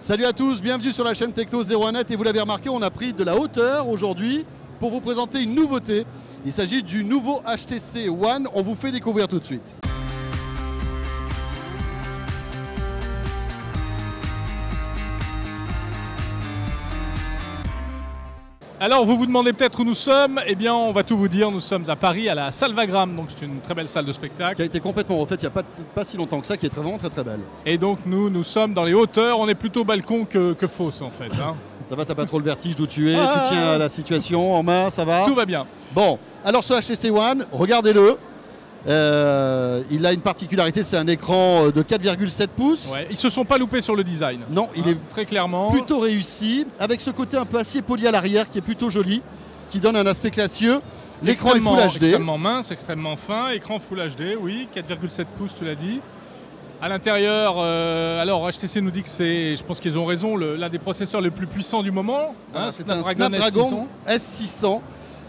Salut à tous, bienvenue sur la chaîne Techno 01net et vous l'avez remarqué, on a pris de la hauteur aujourd'hui pour vous présenter une nouveauté. Il s'agit du nouveau HTC One, on vous fait découvrir tout de suite. Alors vous vous demandez peut-être où nous sommes, eh bien on va tout vous dire, nous sommes à Paris à la Salvagram, donc c'est une très belle salle de spectacle. Qui a été complètement refaite il n'y a pas si longtemps que ça, qui est vraiment très belle. Et donc nous sommes dans les hauteurs, on est plutôt balcon que fosse en fait. Hein. Ça va, t'as pas trop le vertige d'où tu es, tu tiens à la situation en main, ça va? Tout va bien. Bon, alors ce HTC One, regardez-le. Il a une particularité, c'est un écran de 4,7 pouces. Ouais, ils se sont pas loupés sur le design. Non, il est très clairement plutôt réussi, avec ce côté un peu acier poli à l'arrière qui est plutôt joli, qui donne un aspect classieux. L'écran est Full HD. Extrêmement mince, extrêmement fin, écran Full HD, oui, 4,7 pouces, tu l'as dit. À l'intérieur, alors HTC nous dit que c'est, je pense qu'ils ont raison, l'un des processeurs les plus puissants du moment. Voilà, c'est un Snapdragon S600.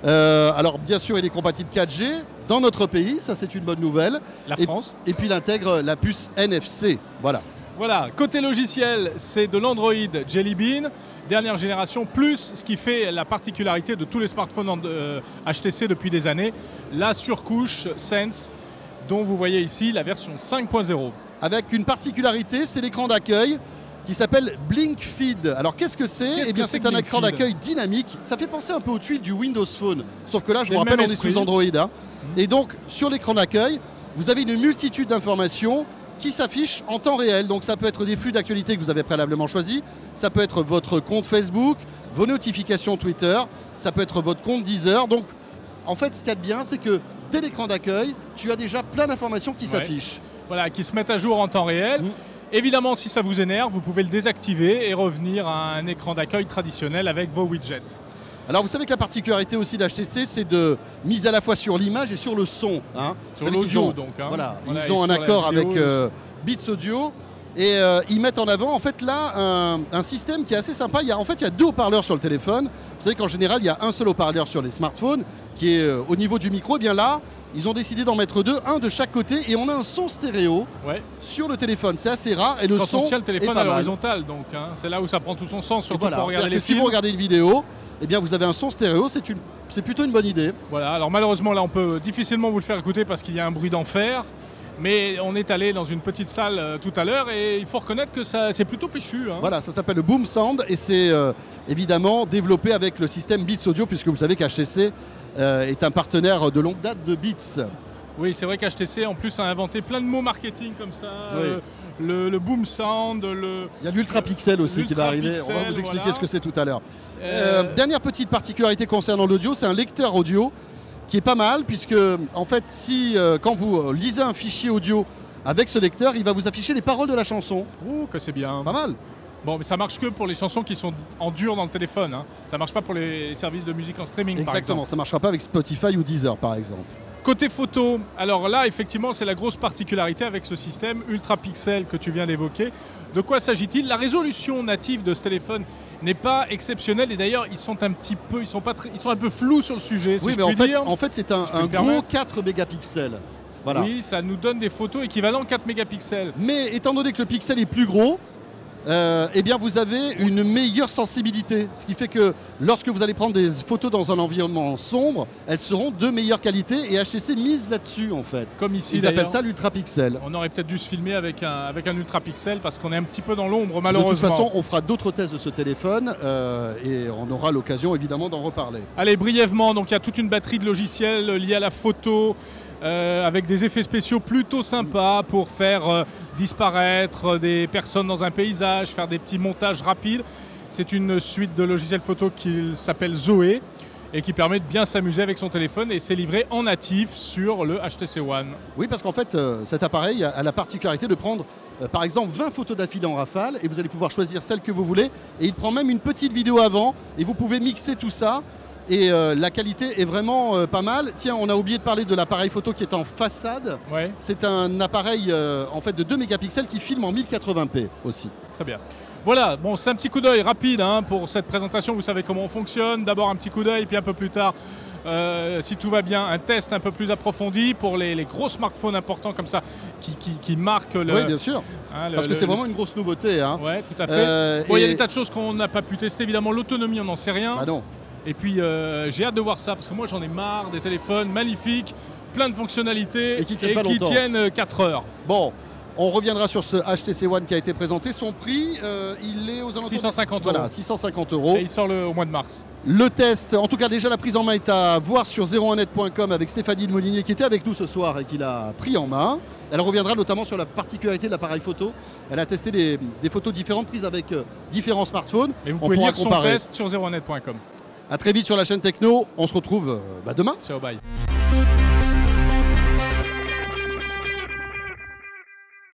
Alors bien sûr il est compatible 4G dans notre pays, ça c'est une bonne nouvelle. La France. Et puis il intègre la puce NFC, voilà. Voilà, côté logiciel, c'est de l'Android Jelly Bean, dernière génération, plus ce qui fait la particularité de tous les smartphones HTC depuis des années, la surcouche Sense, dont vous voyez ici la version 5.0. Avec une particularité, c'est l'écran d'accueil qui s'appelle Blink Feed. Alors qu'est-ce que c'est? Eh bien c'est un écran d'accueil dynamique. Ça fait penser un peu aux tuiles du Windows Phone. Sauf que là, je vous rappelle, on est sous Android. Hein. Et donc sur l'écran d'accueil, vous avez une multitude d'informations qui s'affichent en temps réel. Donc ça peut être des flux d'actualité que vous avez préalablement choisis. Ça peut être votre compte Facebook, vos notifications Twitter. Ça peut être votre compte Deezer. Donc en fait, ce qu'il y a de bien, c'est que dès l'écran d'accueil, tu as déjà plein d'informations qui s'affichent. Voilà, qui se mettent à jour en temps réel. Évidemment, si ça vous énerve, vous pouvez le désactiver et revenir à un écran d'accueil traditionnel avec vos widgets. Alors vous savez que la particularité aussi d'HTC, c'est de mise à la fois sur l'image et sur le son. Hein. Sur l'audio donc. Hein. Voilà, ils ont un accord avec Beats Audio et ils mettent en avant en fait là un système qui est assez sympa. Il y a deux haut-parleurs sur le téléphone. Vous savez qu'en général, il y a un seul haut-parleur sur les smartphones qui est au niveau du micro. Et bien là, ils ont décidé d'en mettre deux, un de chaque côté, et on a un son stéréo sur le téléphone. C'est assez rare et le quand son on tient le téléphone à l'horizontale, donc hein, c'est là où ça prend tout son sens, surtout pour regarder les films. Si vous regardez une vidéo, eh bien vous avez un son stéréo, c'est plutôt une bonne idée. Voilà, alors malheureusement là on peut difficilement vous le faire écouter parce qu'il y a un bruit d'enfer. Mais on est allé dans une petite salle tout à l'heure et il faut reconnaître que c'est plutôt péchu. Hein. Voilà, ça s'appelle le Boom Sound et c'est évidemment développé avec le système Beats Audio puisque vous savez qu'HTC est un partenaire de longue date de Beats. Oui, c'est vrai qu'HTC en plus a inventé plein de mots marketing comme ça. Le Boom Sound, il y a l'Ultra Pixel aussi qui va arriver. On va vous expliquer ce que c'est tout à l'heure. Dernière petite particularité concernant l'audio, c'est un lecteur audio qui est pas mal puisque en fait quand vous lisez un fichier audio avec ce lecteur, il va vous afficher les paroles de la chanson. Oh, que c'est bien. Pas mal. Bon, mais ça marche que pour les chansons qui sont en dur dans le téléphone. Hein. Ça marche pas pour les services de musique en streaming. Exactement, par exemple. Ça marchera pas avec Spotify ou Deezer par exemple. Côté photo, alors là effectivement c'est la grosse particularité avec ce système Ultra Pixel que tu viens d'évoquer. De quoi s'agit-il? La résolution native de ce téléphone n'est pas exceptionnelle et d'ailleurs ils sont un peu flous sur le sujet. Oui, mais en fait c'est un gros 4 mégapixels. Voilà. Oui, ça nous donne des photos équivalent 4 mégapixels. Mais étant donné que le pixel est plus gros, eh bien vous avez une meilleure sensibilité. Ce qui fait que lorsque vous allez prendre des photos dans un environnement sombre, elles seront de meilleure qualité et HTC mise là-dessus en fait. Comme ici, ils appellent ça l'Ultra Pixel. On aurait peut-être dû se filmer avec un Ultra Pixel parce qu'on est un petit peu dans l'ombre malheureusement. De toute façon, on fera d'autres tests de ce téléphone et on aura l'occasion évidemment d'en reparler. Allez, brièvement, donc il y a toute une batterie de logiciels liés à la photo. Avec des effets spéciaux plutôt sympas pour faire disparaître des personnes dans un paysage, faire des petits montages rapides. C'est une suite de logiciels photo qui s'appelle Zoé et qui permet de bien s'amuser avec son téléphone et c'est livré en natif sur le HTC One. Oui, parce qu'en fait, cet appareil a la particularité de prendre par exemple 20 photos d'affilée en rafale et vous allez pouvoir choisir celle que vous voulez et il prend même une petite vidéo avant et vous pouvez mixer tout ça. Et la qualité est vraiment pas mal. Tiens, on a oublié de parler de l'appareil photo qui est en façade. Ouais. C'est un appareil en fait de 2 mégapixels qui filme en 1080p aussi. Très bien. Voilà, bon, c'est un petit coup d'œil rapide hein, pour cette présentation. Vous savez comment on fonctionne. D'abord un petit coup d'œil, puis un peu plus tard, si tout va bien, un test un peu plus approfondi pour les gros smartphones importants comme ça qui marquent oui, bien sûr. parce que c'est vraiment une grosse nouveauté. Hein. Ouais, tout à fait. Il y a des tas de choses qu'on n'a pas pu tester. Évidemment, l'autonomie, on n'en sait rien. Ah non. Et puis, j'ai hâte de voir ça, parce que moi, j'en ai marre des téléphones magnifiques, plein de fonctionnalités, et qui tiennent 4 heures. Bon. On reviendra sur ce HTC One qui a été présenté. Son prix, il est aux alentours 650 €. Voilà, 650 €. Et il sort au mois de mars. Le test, en tout cas déjà la prise en main est à voir sur 01net.com avec Stéphanie de Molinier qui était avec nous ce soir et qui l'a pris en main. Elle reviendra notamment sur la particularité de l'appareil photo. Elle a testé des photos différentes prises avec différents smartphones. Et vous pouvez lire son test sur 01net.com. A très vite sur la chaîne Techno. On se retrouve demain. Ciao, bye.